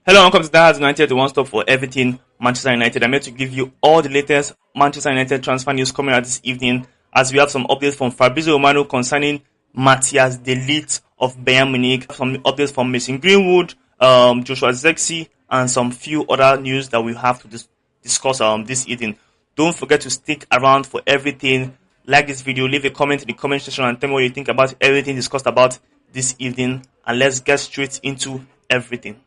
Hello and welcome to That United, the one stop for everything Manchester United. I'm here to give you all the latest Manchester United transfer news coming out this evening, as we have some updates from Fabrizio Romano concerning Matthijs de Ligt of Bayern Munich, some updates from Greenwood, Joshua Zirkzee, and some few other news that we have to discuss this evening. Don't forget to stick around for everything. Like this video, leave a comment in the comment section and tell me what you think about everything discussed about this evening, and let's get straight into everything.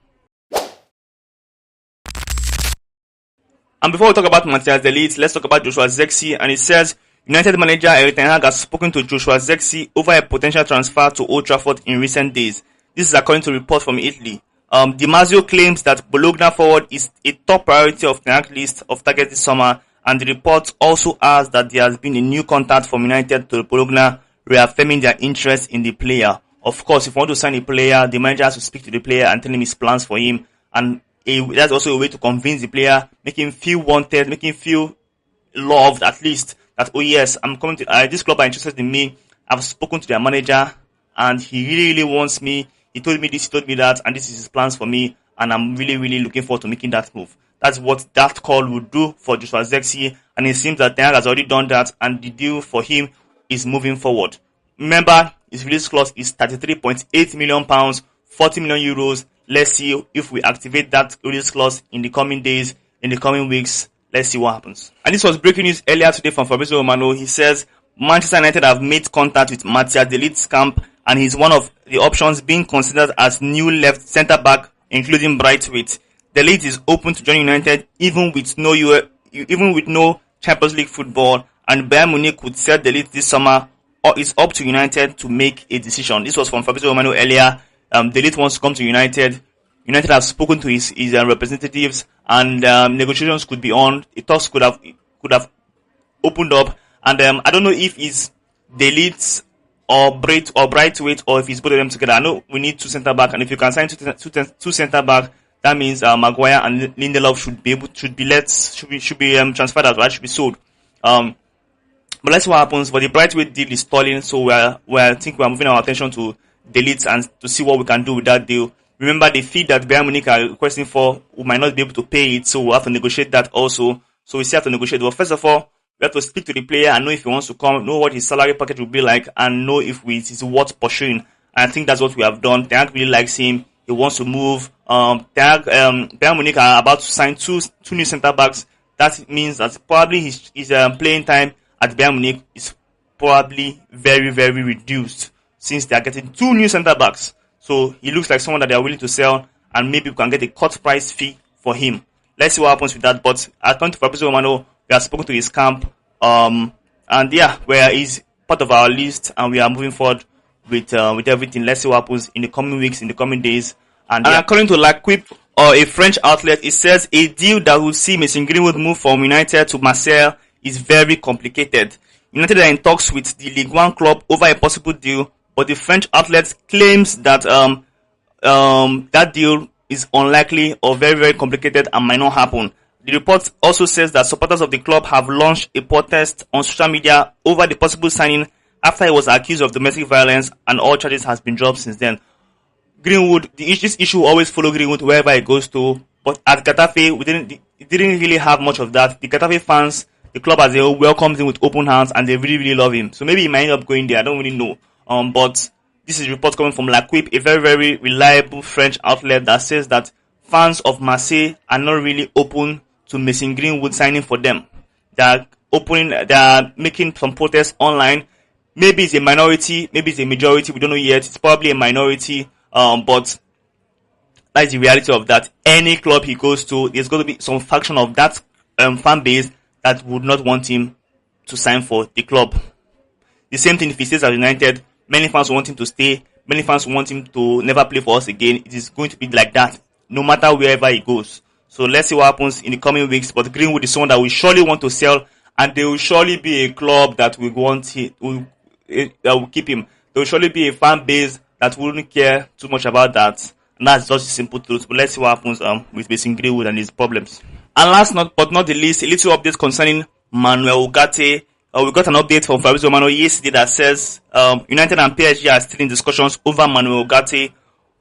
And before we talk about Matthijs de Ligt, let's talk about Joshua Zirkzee. And it says United manager Erik has spoken to Joshua Zirkzee over a potential transfer to Old Trafford in recent days. This is according to reports from Italy. Di Marzio claims that Bologna forward is a top priority of the list of targets this summer, and the report also adds that there has been a new contact from United to Bologna reaffirming their interest in the player. Of course, if you want to sign a player, the manager has to speak to the player and tell him his plans for him, and that's also a way to convince the player, make him feel wanted, make him feel loved at least, that, oh yes, I'm coming to, this club are interested in me, I've spoken to their manager, and he really wants me, he told me this, he told me that, and this is his plans for me, and I'm really looking forward to making that move. That's what that call would do for Joshua Zirkzee, and it seems that Ten Hag has already done that, and the deal for him is moving forward. Remember, his release clause is £33.8 million, €40 million. Let's see if we activate that release clause in the coming days, in the coming weeks. Let's see what happens. And this was breaking news earlier today from Fabrizio Romano. He says Manchester United have made contact with Matthijs de Ligt's camp, and he's one of the options being considered as new left centre back, including Brightweight. De Ligt is open to join United even with no Champions League football, and Bayern Munich could sell De Ligt this summer, or it's up to United to make a decision. This was from Fabrizio Romano earlier. De Ligt wants to come to United. United have spoken to his representatives, and negotiations could be on. The talks could have opened up, and I don't know if it's De Ligt or Brightweight, or if it's both of them together. I know we need two centre back, and if you can sign two centre back, that means Maguire and Lindelof should be transferred out, right? Should be sold. But let's see what happens. But the Brightweight deal is stalling, so I think we're moving our attention to De Ligt and to see what we can do with that deal. Remember, the fee that Bayern Munich are requesting for, we might not be able to pay it, so we'll have to negotiate that also. So we still have to negotiate. But first of all, we have to speak to the player and know if he wants to come, know what his salary package will be like, and know if it is worth pursuing. And I think that's what we have done. Ten Hag really likes him. He wants to move. Bayern Munich are about to sign two new centre backs. That means that probably his playing time at Bayern Munich is probably very reduced, since they are getting two new centre backs. So he looks like someone that they are willing to sell, and maybe we can get a cut price fee for him. Let's see what happens with that. But according to Fabrizio Romano, we have spoken to his camp, and yeah, where he's part of our list, and we are moving forward with everything. Let's see what happens in the coming weeks, in the coming days. And according to L'Equipe, a French outlet, it says a deal that will see Greenwood move from United to Marseille is very complicated. United are in talks with the Ligue 1 club over a possible deal, but the French outlet claims that that deal is unlikely or very complicated and might not happen. The report also says that supporters of the club have launched a protest on social media over the possible signing after he was accused of domestic violence, and all charges has been dropped since then. Greenwood, this issue will always follow Greenwood wherever he goes to, but at Getafe, it didn't really have much of that. The Getafe fans, the club as a whole, welcomes him with open hands, and they really love him. So maybe he might end up going there. I don't really know. But this is a report coming from L'Equipe, a very reliable French outlet that says that fans of Marseille are not really open to Mason Greenwood signing for them. They are making some protests online. Maybe it's a minority, maybe it's a majority, we don't know yet. It's probably a minority, but that's the reality of that. Any club he goes to, there's going to be some faction of that fan base that would not want him to sign for the club. The same thing if he stays at United. Many fans want him to stay. Many fans want him to never play for us again. It is going to be like that, no matter wherever he goes. So let's see what happens in the coming weeks. But Greenwood is someone that we surely want to sell, and there will surely be a club that will will keep him. There will surely be a fan base that wouldn't care too much about that. And that's just a simple truth. But let's see what happens with Mason Greenwood and his problems. And last but not the least, a little update concerning Manuel Ugarte. We got an update from Fabrizio Romano yesterday that says United and PSG are still in discussions over Manuel Ugarte.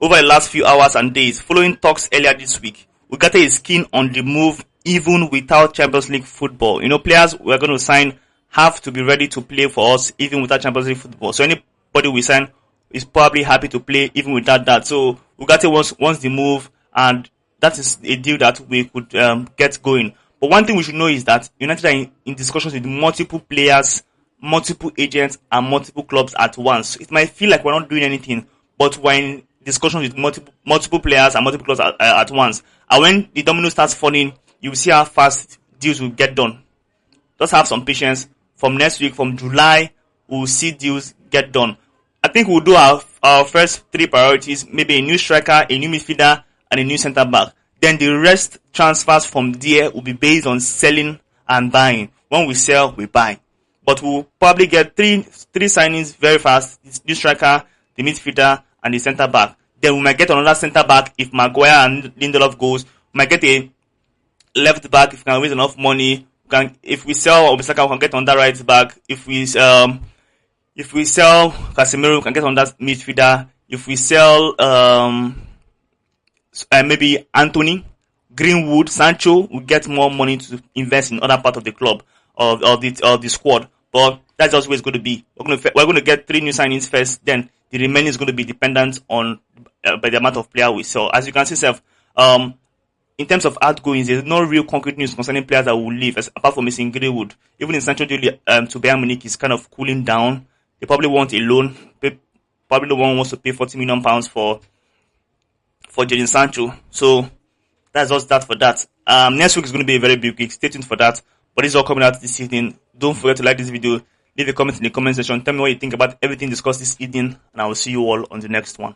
over the last few hours and days, following talks earlier this week, Ugarte is keen on the move even without Champions League football. Players we're going to sign have to be ready to play for us even without Champions League football. So anybody we sign is probably happy to play even without that. So Ugarte wants the move, and that is a deal that we could get going. But one thing we should know is that United are in discussions with multiple players, multiple agents, and multiple clubs at once. So it might feel like we're not doing anything, but we're in discussions with multiple players and multiple clubs at once. And when the domino starts falling, you will see how fast deals will get done. Just have some patience. From next week, from July, we'll see deals get done. I think we'll do our first 3 priorities, maybe a new striker, a new midfielder, and a new centre back. Then the rest transfers from there will be based on selling and buying. When we sell, we buy. But we'll probably get three signings very fast. The new striker, the midfielder, and the centre back. Then we might get another centre back if Maguire and Lindelof goes. We might get a left back if we can raise enough money. If we sell Obisaka, we can get on that right back. If we sell Casemiro, we can get on that midfielder. If we sell maybe Anthony, Greenwood, Sancho, we get more money to invest in other part of the club of the squad. But that's just where it's going to be. We're going to get 3 new signings first. Then the remaining is going to be dependent on by the amount of player we sell. As you can see, in terms of outgoings, there's no real concrete news concerning players that will leave, apart from missing Greenwood. Even in Sancho deal to Bayern Munich is kind of cooling down. They probably want a loan. Probably no one wants to pay £40 million for Jadon Sancho. So that's just that for that. Next week is going to be a very big week. Stay tuned for that. But it's all coming out this evening. Don't forget to like this video. Leave a comment in the comment section. Tell me what you think about everything discussed this evening, and I will see you all on the next one.